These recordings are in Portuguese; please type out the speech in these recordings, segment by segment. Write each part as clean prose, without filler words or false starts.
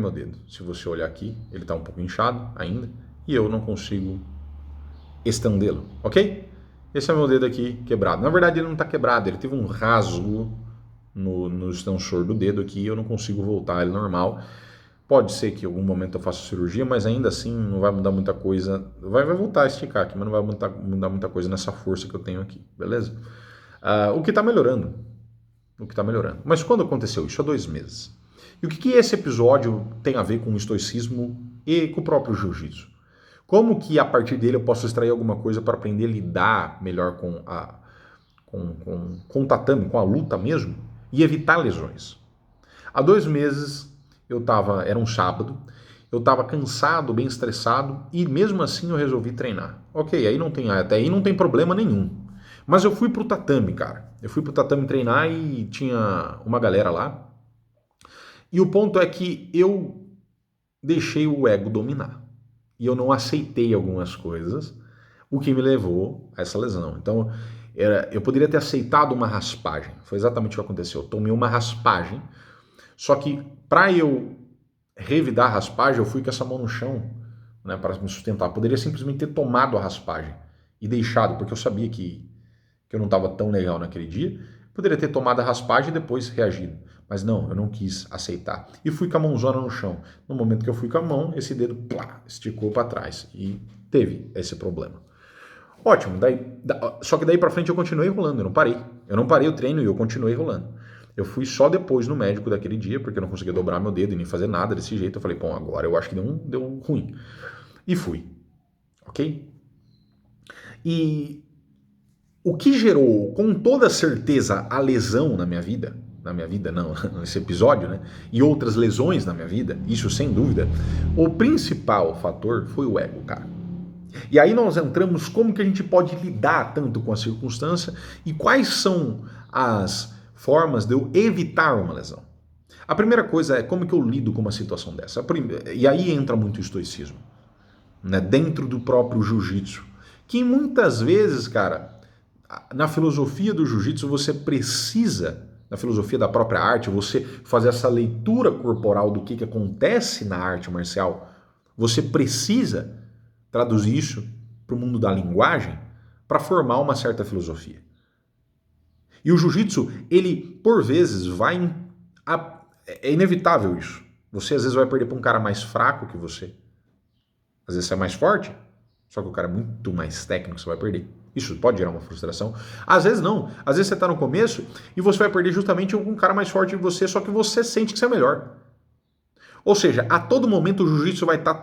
meu dedo. Se você olhar aqui, ele está um pouco inchado ainda e eu não consigo estendê-lo, ok? Esse é o meu dedo aqui quebrado. Na verdade, ele não está quebrado, ele teve um rasgo no extensor do dedo aqui e eu não consigo voltar ele normal. Pode ser que em algum momento eu faça cirurgia, mas ainda assim não vai mudar muita coisa. Vai voltar a esticar aqui, mas não vai mudar muita coisa nessa força que eu tenho aqui, beleza? O que está melhorando. O que está melhorando. Mas quando aconteceu isso? Há 2 meses. E o que esse episódio tem a ver com o estoicismo e com o próprio jiu-jitsu? Como que a partir dele eu posso extrair alguma coisa para aprender a lidar melhor com o tatame, com a luta mesmo, e evitar lesões? Há 2 meses era um sábado, eu estava cansado, bem estressado, e mesmo assim eu resolvi treinar. Ok, até aí não tem problema nenhum. Mas eu fui pro tatame, cara. Eu fui pro tatame treinar e tinha uma galera lá. E o ponto é que eu deixei o ego dominar. E eu não aceitei algumas coisas, o que me levou a essa lesão. Então, eu poderia ter aceitado uma raspagem. Foi exatamente o que aconteceu. Eu tomei uma raspagem, só que para eu revidar a raspagem, eu fui com essa mão no chão, né, para me sustentar. Eu poderia simplesmente ter tomado a raspagem e deixado, porque eu sabia que eu não estava tão legal naquele dia. Poderia ter tomado a raspagem e depois reagido. Mas não, eu não quis aceitar. E fui com a mãozona no chão. No momento que eu fui com a mão, esse dedo esticou para trás. E teve esse problema. Ótimo. Só que daí para frente eu continuei rolando, eu não parei. Eu não parei o treino e eu continuei rolando. Eu fui só depois no médico daquele dia, porque eu não conseguia dobrar meu dedo e nem fazer nada desse jeito. Eu falei, bom, agora eu acho que deu ruim. E fui. Ok? E o que gerou, com toda certeza, a lesão na minha vida não, nesse episódio, né? E outras lesões na minha vida, isso sem dúvida, o principal fator foi o ego, cara. E aí nós entramos como que a gente pode lidar tanto com a circunstância e quais são as formas de eu evitar uma lesão. A primeira coisa é como que eu lido com uma situação dessa. E aí entra muito o estoicismo, né? Dentro do próprio jiu-jitsu, que muitas vezes, cara, na filosofia do jiu-jitsu você precisa, na filosofia da própria arte, você fazer essa leitura corporal do que acontece na arte marcial, você precisa traduzir isso para o mundo da linguagem para formar uma certa filosofia. E o jiu-jitsu, ele, por vezes, é inevitável isso. Você, às vezes, vai perder para um cara mais fraco que você. Às vezes, você é mais forte, só que o cara é muito mais técnico, você vai perder. Isso pode gerar uma frustração. Às vezes não. Às vezes você está no começo e você vai perder justamente um cara mais forte que você, só que você sente que você é melhor. Ou seja, a todo momento o jiu-jitsu vai estar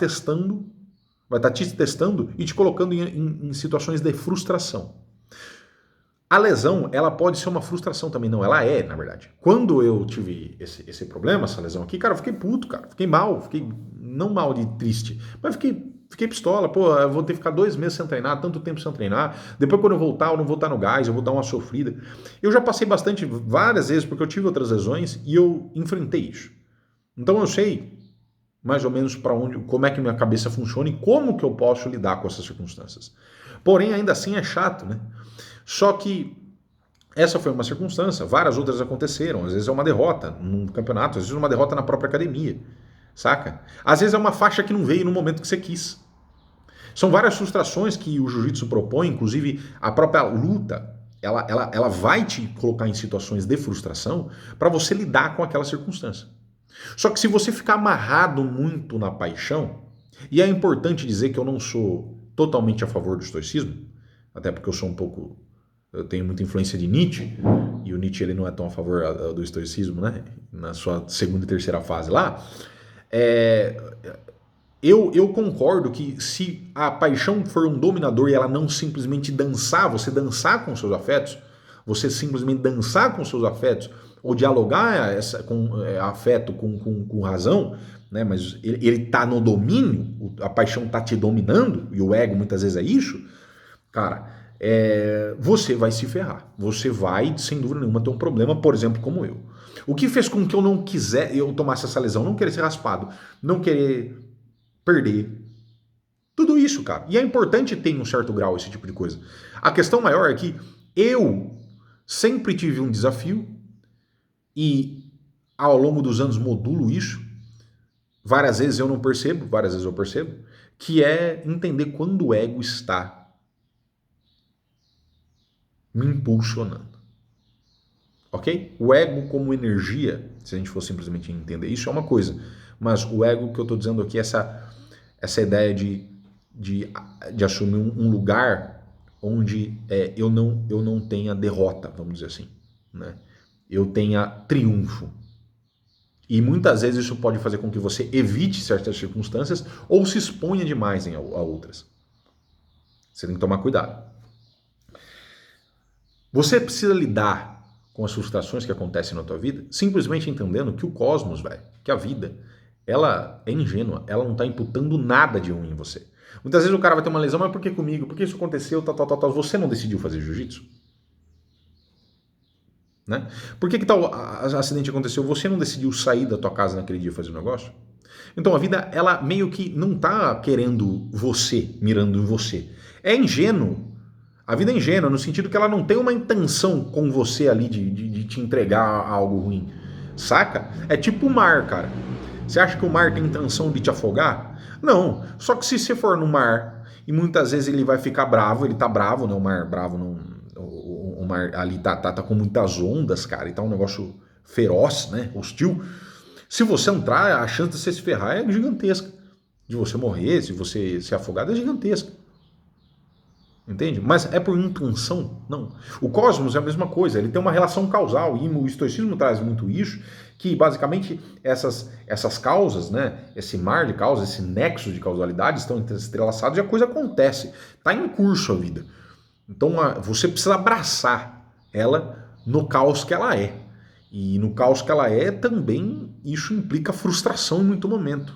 te testando e te colocando em situações de frustração. A lesão, ela pode ser uma frustração também. Não, ela é, na verdade. Quando eu tive esse problema, essa lesão aqui, cara, eu fiquei puto, cara. Fiquei mal. Não mal de triste, mas fiquei pistola. Pô, eu vou ter que ficar 2 meses sem treinar, tanto tempo sem treinar. Depois, quando eu voltar, eu não vou estar no gás, eu vou dar uma sofrida. Eu já passei várias vezes, porque eu tive outras lesões e eu enfrentei isso. Então eu sei mais ou menos como é que minha cabeça funciona e como que eu posso lidar com essas circunstâncias. Porém, ainda assim é chato, né? Só que essa foi uma circunstância, várias outras aconteceram. Às vezes é uma derrota num campeonato, às vezes é uma derrota na própria academia, saca? Às vezes é uma faixa que não veio no momento que você quis. São várias frustrações que o jiu-jitsu propõe, inclusive a própria luta, ela vai te colocar em situações de frustração para você lidar com aquela circunstância. Só que se você ficar amarrado muito na paixão, e é importante dizer que eu não sou totalmente a favor do estoicismo, até porque eu tenho muita influência de Nietzsche, e o Nietzsche ele não é tão a favor do estoicismo, né? Na sua segunda e terceira fase lá. Eu concordo que se a paixão for um dominador e ela não simplesmente você dançar com seus afetos, você simplesmente dançar com seus afetos, ou dialogar com afeto com razão, né? Mas ele tá no domínio, a paixão tá te dominando, e o ego muitas vezes é isso, cara, você vai se ferrar. Você vai, sem dúvida nenhuma, ter um problema, por exemplo, como eu. O que fez com que eu tomasse essa lesão, não querer ser raspado, não querer perder. Tudo isso, cara. E é importante ter em um certo grau esse tipo de coisa. A questão maior é que eu sempre tive um desafio e ao longo dos anos modulo isso. várias vezes eu não percebo, várias vezes eu percebo, que é entender quando o ego está me impulsionando. Ok? O ego como energia, se a gente for simplesmente entender isso, é uma coisa. Mas o ego que eu estou dizendo aqui, essa ideia de, de assumir um lugar onde eu não tenha derrota, vamos dizer assim. Né? Eu tenha triunfo. E muitas vezes isso pode fazer com que você evite certas circunstâncias ou se exponha demais a outras. Você tem que tomar cuidado. Você precisa lidar com as frustrações que acontecem na tua vida, simplesmente entendendo que o cosmos, velho, que a vida, ela é ingênua, ela não está imputando nada de ruim em você. Muitas vezes o cara vai ter uma lesão, mas por que comigo? Por que isso aconteceu? Tal, tal, tal, tal. Você não decidiu fazer jiu-jitsu? Né? Por que tal acidente aconteceu? Você não decidiu sair da tua casa naquele dia e fazer o negócio? Então a vida, ela meio que não está querendo você, mirando em você. É ingênuo. A vida é ingênua no sentido que ela não tem uma intenção com você ali de te entregar algo ruim. Saca? É tipo o mar, cara. Você acha que o mar tem intenção de te afogar? Não. Só que se você for no mar e muitas vezes ele vai ficar bravo, ele tá bravo, né? O mar bravo não. O mar ali tá com muitas ondas, cara, e tá um negócio feroz, né? Hostil. Se você entrar, a chance de você se ferrar é gigantesca. De você morrer, se você ser afogado, é gigantesca. Entende? Mas é por intenção? Não. O cosmos é a mesma coisa, ele tem uma relação causal, e o estoicismo traz muito isso, que basicamente essas causas, né, esse mar de causas, esse nexo de causalidade estão entrelaçados e a coisa acontece. Está em curso a vida. Então você precisa abraçar ela no caos que ela é. E no caos que ela é, também isso implica frustração em muito momento.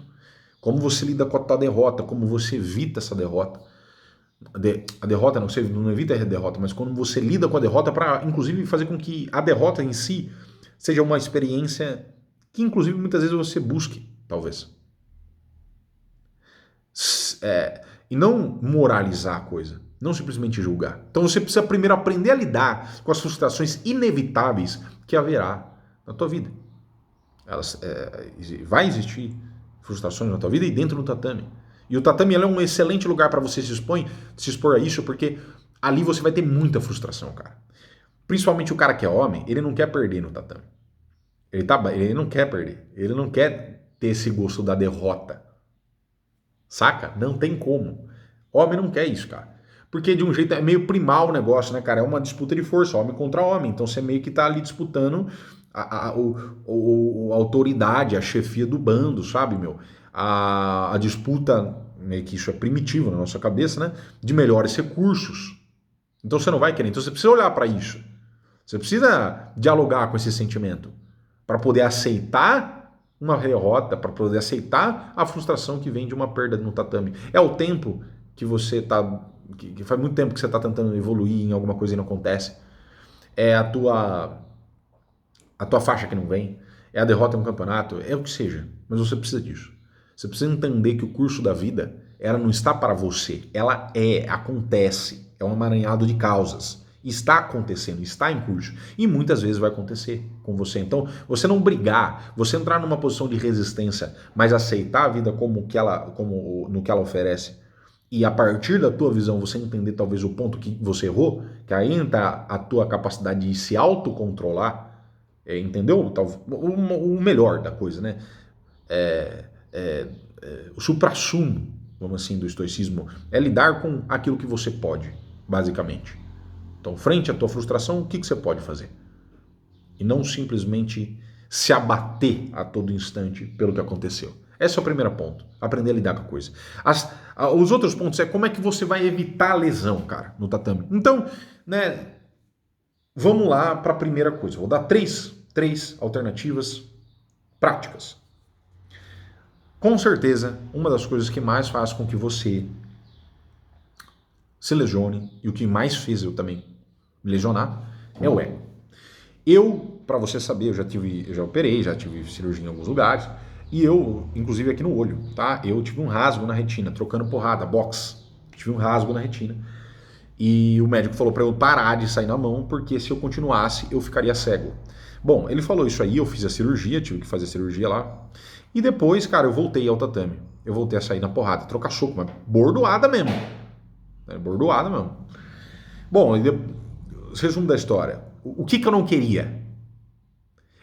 Como você lida com a tua derrota, como você evita essa derrota. A derrota, não, você não evita a derrota, mas quando você lida com a derrota para, inclusive, fazer com que a derrota em si seja uma experiência que, inclusive, muitas vezes você busque, talvez. E não moralizar a coisa, não simplesmente julgar. Então você precisa primeiro aprender a lidar com as frustrações inevitáveis que haverá na tua vida. Vai existir frustrações na tua vida e dentro do tatame. E o tatame é um excelente lugar para você se expor a isso, porque ali você vai ter muita frustração, cara. Principalmente o cara que é homem, ele não quer perder no tatame. Ele não quer perder. Ele não quer ter esse gosto da derrota. Saca? Não tem como. Homem não quer isso, cara. Porque de um jeito é meio primal o negócio, né, cara? É uma disputa de força, homem contra homem. Então você meio que tá ali disputando a autoridade, a chefia do bando, sabe, meu? A disputa, meio que isso é primitivo na nossa cabeça, né? De melhores recursos. Então você não vai querer. Então você precisa olhar para isso. Você precisa dialogar com esse sentimento para poder aceitar uma derrota, para poder aceitar a frustração que vem de uma perda no tatame. É o tempo que você tá, que faz muito tempo que você está tentando evoluir em alguma coisa e não acontece. É a tua faixa que não vem, é a derrota no campeonato, é o que seja, mas você precisa disso. Você precisa entender que o curso da vida, ela não está para você, ela acontece, é um emaranhado de causas. Está acontecendo, está em curso. E muitas vezes vai acontecer com você. Então, você não brigar, você entrar numa posição de resistência, mas aceitar a vida como no que ela oferece. E a partir da tua visão, você entender talvez o ponto que você errou, que aí entra a tua capacidade de se autocontrolar, entendeu? O melhor da coisa, né? O suprassumo, vamos assim, do estoicismo, é lidar com aquilo que você pode, basicamente. Então, frente à tua frustração, o que você pode fazer? E não simplesmente se abater a todo instante pelo que aconteceu. Esse é o primeiro ponto. Aprender a lidar com a coisa. Os outros pontos é como é que você vai evitar a lesão, cara, no tatame. Então, né, vamos lá para a primeira coisa. Vou dar três alternativas práticas. Com certeza, uma das coisas que mais faz com que você se lesione, e o que mais fez eu também me lesionar, é o ego. Para você saber, eu já operei, já tive cirurgia em alguns lugares, e eu, inclusive aqui no olho, tá? Eu tive um rasgo na retina, trocando porrada, boxe. Tive um rasgo na retina. E o médico falou para eu parar de sair na mão, porque se eu continuasse, eu ficaria cego. Bom, ele falou isso aí, eu fiz a cirurgia, tive que fazer a cirurgia lá. E depois, cara, eu voltei ao tatame. Eu voltei a sair na porrada, trocar soco, mas bordoada mesmo. Bordoada mesmo. Bom, resumo da história. O que eu não queria?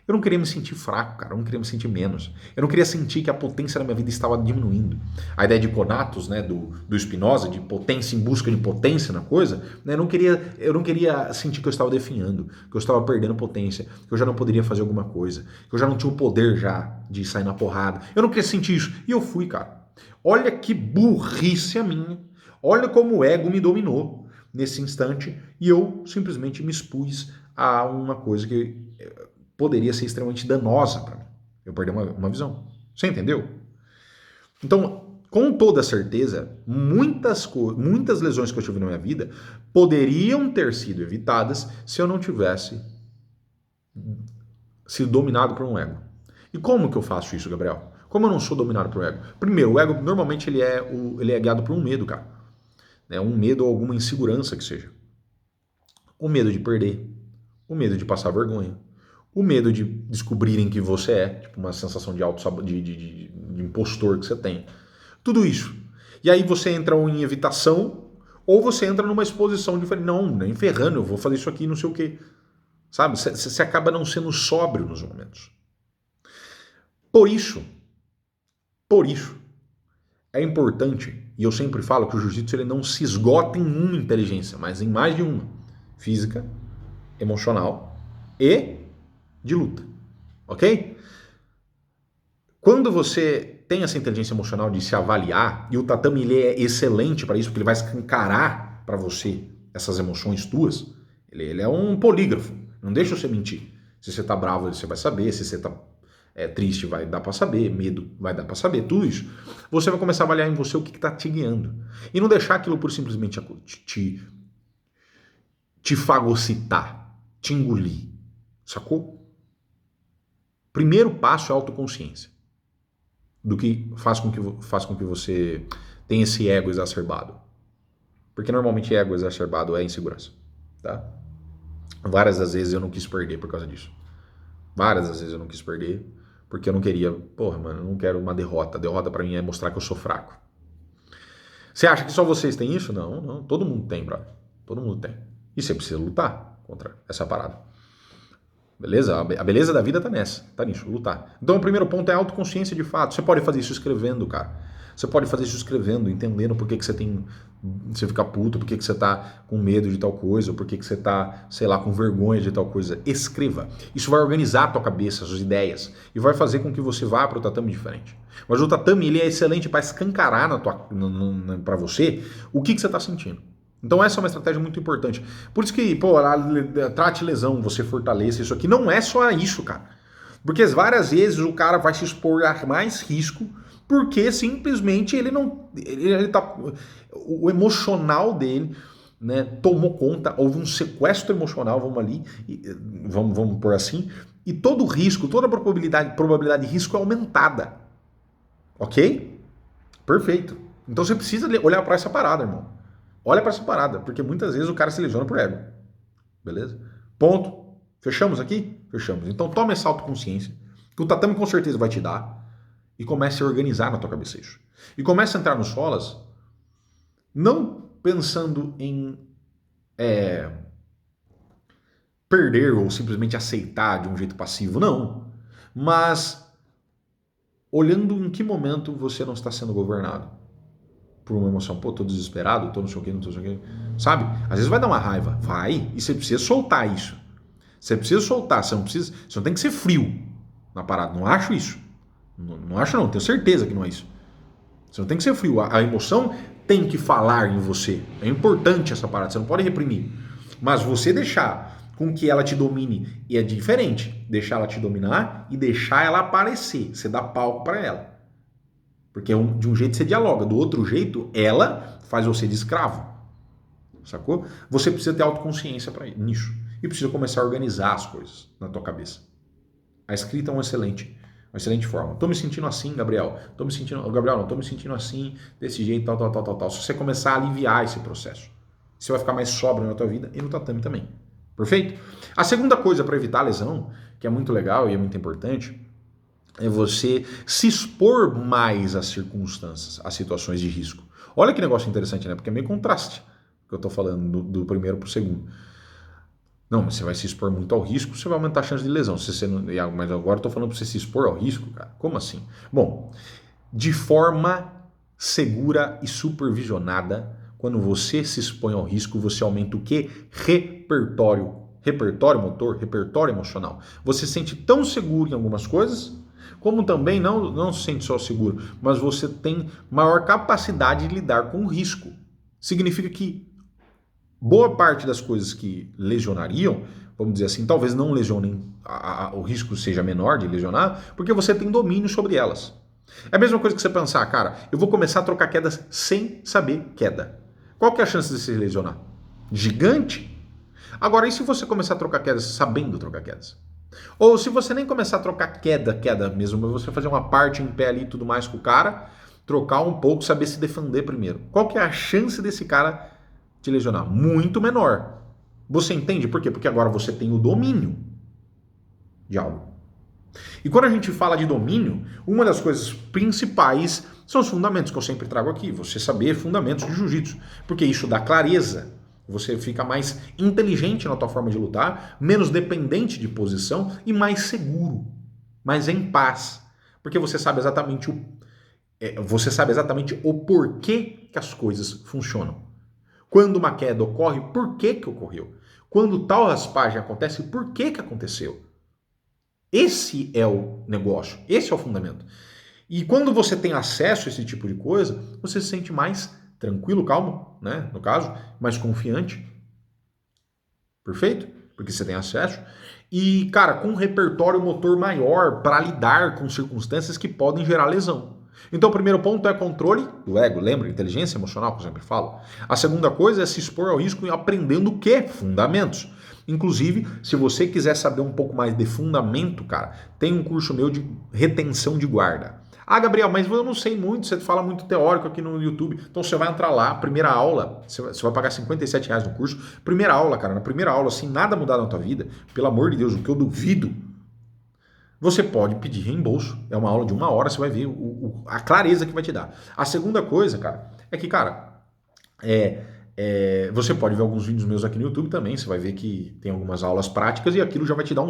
Eu não queria me sentir fraco, cara. Eu não queria me sentir menos. Eu não queria sentir que a potência da minha vida estava diminuindo. A ideia de Conatos, né, do Spinoza, de potência em busca de potência na coisa, né, eu não queria sentir que eu estava definhando, que eu estava perdendo potência, que eu já não poderia fazer alguma coisa, que eu já não tinha o poder já de sair na porrada. Eu não queria sentir isso. E eu fui, cara. Olha que burrice a minha. Olha como o ego me dominou nesse instante e eu simplesmente me expus a uma coisa que poderia ser extremamente danosa para mim. Eu perdi uma visão. Você entendeu? Então, com toda certeza, muitas lesões que eu tive na minha vida poderiam ter sido evitadas se eu não tivesse sido dominado por um ego. E como que eu faço isso, Gabriel? Como eu não sou dominado por um ego? Primeiro, o ego normalmente ele é guiado por um medo, cara. Né? Um medo ou alguma insegurança que seja. O medo de perder, o medo de passar vergonha, o medo de descobrirem que você é, tipo uma sensação de de impostor que você tem. Tudo isso. E aí você entra em evitação ou você entra numa exposição diferente. Não, nem ferrando, eu vou fazer isso aqui, não sei o quê. Sabe? Você acaba não sendo sóbrio nos momentos. Por isso, é importante, e eu sempre falo que o jiu-jitsu ele não se esgota em uma inteligência, mas em mais de uma. Física, emocional e de luta, ok? Quando você tem essa inteligência emocional de se avaliar, e o tatame ele é excelente para isso, porque ele vai escancarar para você essas emoções tuas, ele é um polígrafo, não deixa você mentir. Se você tá bravo, você vai saber, se você tá triste, vai dar para saber, medo, vai dar para saber, tudo isso. Você vai começar a avaliar em você o que tá te guiando. E não deixar aquilo por simplesmente te fagocitar, te engolir, sacou? Primeiro passo é a autoconsciência do que faz com que você tenha esse ego exacerbado. Porque normalmente ego exacerbado é insegurança, tá? Várias das vezes eu não quis perder por causa disso. Várias das vezes eu não quis perder porque eu não queria, porra, mano, eu não quero uma derrota. A derrota pra mim é mostrar que eu sou fraco. Você acha que só vocês têm isso? Não, não. Todo mundo tem, brother. Todo mundo tem. E você precisa lutar contra essa parada. Beleza? A beleza da vida tá nessa, tá nisso, lutar. Então o primeiro ponto é a autoconsciência de fato. Você pode fazer isso escrevendo, cara. Você pode fazer isso escrevendo, entendendo por que você tem. Você fica puto, por que você tá com medo de tal coisa, por que você tá, sei lá, com vergonha de tal coisa. Escreva. Isso vai organizar a tua cabeça, as suas ideias, e vai fazer com que você vá para o tatame diferente. Mas o tatame ele é excelente para escancarar para você o que você está sentindo. Então essa é uma estratégia muito importante. Por isso que, pô, trate lesão, você fortaleça isso aqui. Não é só isso, cara. Porque várias vezes o cara vai se expor a mais risco porque simplesmente ele não... Ele tá, o emocional dele, né, tomou conta, houve um sequestro emocional, vamos por assim, e todo o risco, toda a probabilidade de risco é aumentada. Ok? Perfeito. Então você precisa olhar para essa parada, irmão. Olha para essa parada, porque muitas vezes o cara se lesiona por ego. Beleza? Ponto. Fechamos aqui? Fechamos. Então toma essa autoconsciência, que o tatame com certeza vai te dar, e comece a organizar na tua cabeça isso. E comece a entrar nos solas, não pensando em perder ou simplesmente aceitar de um jeito passivo, não. Mas olhando em que momento você não está sendo governado por uma emoção, pô, tô desesperado, tô não sei o que, não sei o que, sabe? Às vezes vai dar uma raiva, vai, e você precisa soltar isso. Você precisa soltar, você não tem que ser frio na parada, não acho isso. Não acho não, tenho certeza que não é isso. Você não tem que ser frio, a emoção tem que falar em você. É importante essa parada, você não pode reprimir. Mas você deixar com que ela te domine, e é diferente, deixar ela te dominar e deixar ela aparecer, você dá palco para ela. Porque de um jeito você dialoga, do outro jeito ela faz você de escravo. Sacou? Você precisa ter autoconsciência para nisso. E precisa começar a organizar as coisas na tua cabeça. A escrita é uma excelente forma. Tô me sentindo assim, Gabriel. Gabriel, não, tô me sentindo assim, desse jeito, tal. Se você começar a aliviar esse processo, você vai ficar mais sóbrio na tua vida e no tatame também. Perfeito? A segunda coisa para evitar a lesão, que é muito legal e é muito importante, é você se expor mais às circunstâncias, às situações de risco. Olha que negócio interessante, né? Porque é meio contraste que eu estou falando do primeiro para o segundo. Não, mas você vai se expor muito ao risco, você vai aumentar a chance de lesão. Se você não, mas agora eu estou falando para você se expor ao risco, cara. Como assim? Bom, de forma segura e supervisionada, quando você se expõe ao risco, você aumenta o quê? Repertório. Repertório motor, repertório emocional. Você se sente tão seguro em algumas coisas, como também não se sente só seguro, mas você tem maior capacidade de lidar com o risco. Significa que boa parte das coisas que lesionariam, vamos dizer assim, talvez não lesionem, o risco seja menor de lesionar, porque você tem domínio sobre elas. É a mesma coisa que você pensar, cara, eu vou começar a trocar quedas sem saber queda. Qual que é a chance de se lesionar? Gigante. Agora, e se você começar a trocar quedas sabendo trocar quedas? Ou se você nem começar a trocar queda mesmo, mas você fazer uma parte em pé ali e tudo mais com o cara, trocar um pouco, saber se defender primeiro. Qual que é a chance desse cara te lesionar? Muito menor. Você entende por quê? Porque agora você tem o domínio de algo. E quando a gente fala de domínio, uma das coisas principais são os fundamentos que eu sempre trago aqui. Você saber fundamentos de jiu-jitsu, porque isso dá clareza. Você fica mais inteligente na tua forma de lutar, menos dependente de posição e mais seguro, mais em paz. Porque você sabe exatamente o porquê que as coisas funcionam. Quando uma queda ocorre, por que que ocorreu? Quando tal raspagem acontece, por que que aconteceu? Esse é o negócio, esse é o fundamento. E quando você tem acesso a esse tipo de coisa, você se sente mais tranquilo, calmo, né? No caso, mais confiante. Perfeito? Porque você tem acesso. E, cara, com um repertório motor maior para lidar com circunstâncias que podem gerar lesão. Então, o primeiro ponto é controle do ego, lembra? Inteligência emocional, que eu sempre falo. A segunda coisa é se expor ao risco e aprendendo o quê? Fundamentos. Inclusive, se você quiser saber um pouco mais de fundamento, cara, tem um curso meu de retenção de guarda. Ah, Gabriel, mas eu não sei muito, você fala muito teórico aqui no YouTube. Então você vai entrar lá, primeira aula, você vai pagar R$ 57 no curso. Primeira aula, cara, na primeira aula, assim, nada mudar na tua vida, pelo amor de Deus, o que eu duvido, você pode pedir reembolso. É uma aula de 1 hora, você vai ver a clareza que vai te dar. A segunda coisa, cara, é que, cara, você pode ver alguns vídeos meus aqui no YouTube também, você vai ver que tem algumas aulas práticas e aquilo já vai te dar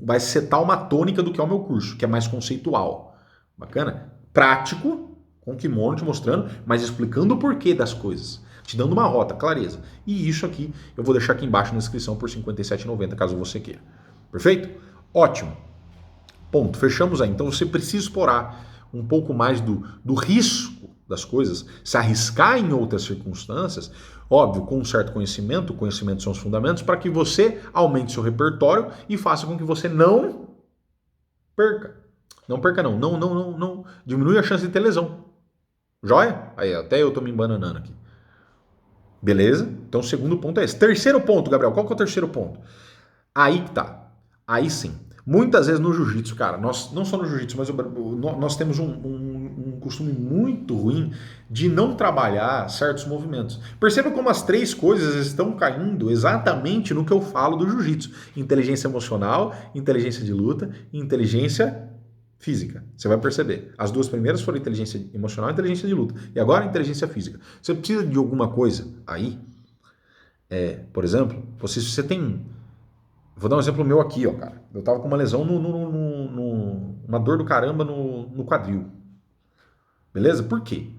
vai setar uma tônica do que é o meu curso, que é mais conceitual. Bacana? Prático, com kimono te mostrando, mas explicando o porquê das coisas. Te dando uma rota, clareza. E isso aqui eu vou deixar aqui embaixo na descrição por R$ 57,90, caso você queira. Perfeito? Ótimo. Ponto. Fechamos aí. Então você precisa explorar um pouco mais do risco das coisas, se arriscar em outras circunstâncias, óbvio, com um certo conhecimento, conhecimento são os fundamentos, para que você aumente seu repertório e faça com que você não perca. Não perca não diminui a chance de ter lesão. Joia? Aí, até eu tô me embananando aqui. Beleza? Então o segundo ponto é esse. Terceiro ponto, Gabriel, qual que é o terceiro ponto? Aí que tá. Aí sim. Muitas vezes no jiu-jitsu, cara, nós, não só no jiu-jitsu, mas nós temos um costume muito ruim de não trabalhar certos movimentos. Perceba como as três coisas estão caindo exatamente no que eu falo do jiu-jitsu. Inteligência emocional, inteligência de luta e inteligência física. Você vai perceber. As duas primeiras foram inteligência emocional e inteligência de luta. E agora inteligência física. Você precisa de alguma coisa aí, por exemplo, você tem... Vou dar um exemplo meu aqui, ó, cara. Eu tava com uma lesão, uma dor do caramba no quadril. Beleza? Por quê?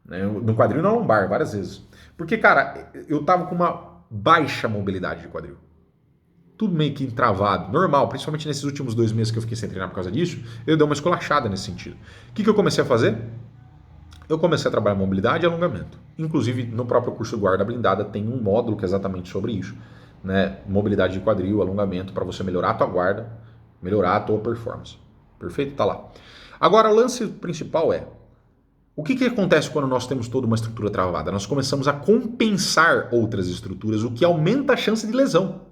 No quadril e na lombar, várias vezes. Porque, cara, eu tava com uma baixa mobilidade de quadril. Tudo meio que entravado, normal, principalmente nesses últimos 2 meses que eu fiquei sem treinar por causa disso, eu dei uma esculachada nesse sentido. O que eu comecei a fazer? Eu comecei a trabalhar mobilidade e alongamento. Inclusive, no próprio curso Guarda Blindada tem um módulo que é exatamente sobre isso. Né? Mobilidade de quadril, alongamento, para você melhorar a tua guarda, melhorar a tua performance. Perfeito? Tá lá. Agora, o lance principal é, o que acontece quando nós temos toda uma estrutura travada? Nós começamos a compensar outras estruturas, o que aumenta a chance de lesão.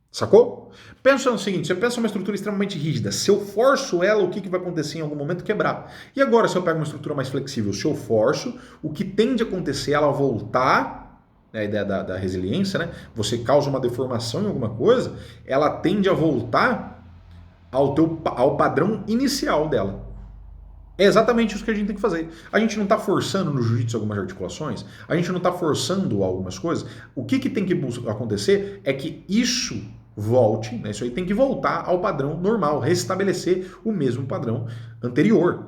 Sacou? Pensa no seguinte, você pensa uma estrutura extremamente rígida, se eu forço ela, o que vai acontecer em algum momento? Quebrar. E agora, se eu pego uma estrutura mais flexível, se eu forço, o que tende a acontecer? Ela voltar, a ideia da resiliência, né? Você causa uma deformação em alguma coisa, ela tende a voltar ao padrão inicial dela. É exatamente isso que a gente tem que fazer. A gente não está forçando no jiu-jitsu algumas articulações, a gente não está forçando algumas coisas. O que tem que acontecer é que isso volte, né? Isso aí tem que voltar ao padrão normal, restabelecer o mesmo padrão anterior.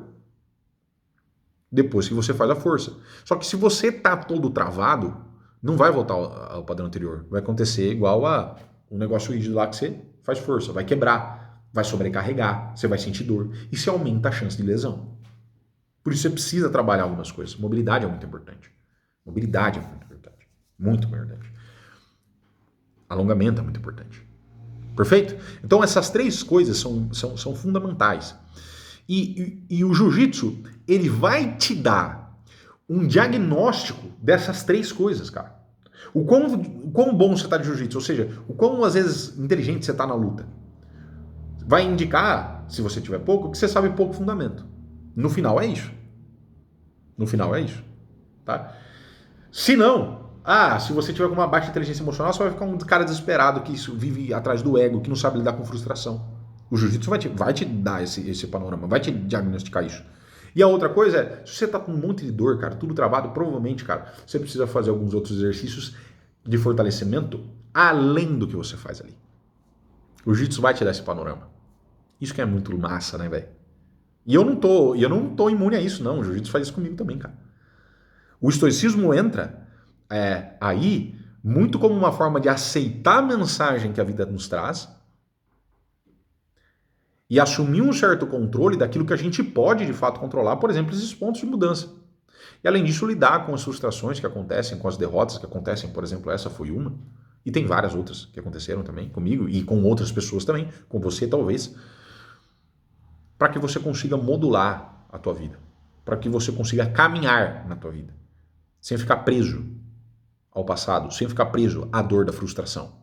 Depois que você faz a força. Só que se você tá todo travado, não vai voltar ao padrão anterior. Vai acontecer igual a um negócio rígido lá que você faz força, vai quebrar, vai sobrecarregar, você vai sentir dor. Isso aumenta a chance de lesão. Por isso você precisa trabalhar algumas coisas. Mobilidade é muito importante. Mobilidade é muito importante. Muito importante. Alongamento é muito importante. Perfeito? Então essas três coisas são fundamentais. E o jiu-jitsu, ele vai te dar um diagnóstico dessas três coisas, cara. O quão bom você está de jiu-jitsu, ou seja, o quão, às vezes, inteligente você está na luta. Vai indicar, se você tiver pouco, que você sabe pouco fundamento. No final é isso. No final é isso. Tá? Se não, se você tiver com uma baixa inteligência emocional, você vai ficar um cara desesperado que vive atrás do ego, que não sabe lidar com frustração. O jiu-jitsu vai te dar esse panorama, vai te diagnosticar isso. E a outra coisa é, se você tá com um monte de dor, cara, tudo travado, provavelmente, cara, você precisa fazer alguns outros exercícios de fortalecimento além do que você faz ali. O jiu-jitsu vai te dar esse panorama. Isso que é muito massa, né, velho? E eu não tô imune a isso, não. O jiu-jitsu faz isso comigo também, cara. O estoicismo entra aí muito como uma forma de aceitar a mensagem que a vida nos traz e assumir um certo controle daquilo que a gente pode, de fato, controlar, por exemplo, esses pontos de mudança. E, além disso, lidar com as frustrações que acontecem, com as derrotas que acontecem, por exemplo, essa foi uma, e tem várias outras que aconteceram também comigo e com outras pessoas também, com você talvez, para que você consiga modular a tua vida, para que você consiga caminhar na tua vida, sem ficar preso ao passado, sem ficar preso à dor da frustração.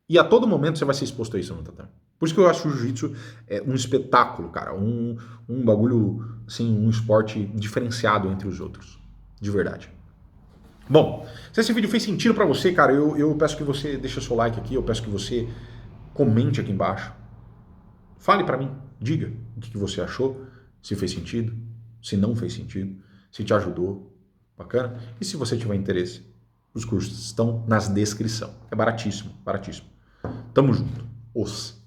E a todo momento você vai ser exposto a isso no tatame. Por isso que eu acho o jiu-jitsu um espetáculo, cara, um bagulho, assim, um esporte diferenciado entre os outros, de verdade. Bom, se esse vídeo fez sentido pra você, cara, eu peço que você deixe o seu like aqui, eu peço que você comente aqui embaixo. Fale pra mim, diga o que você achou, se fez sentido, se não fez sentido, se te ajudou, bacana? E se você tiver interesse, os cursos estão na descrição. É baratíssimo, baratíssimo. Tamo junto. Os.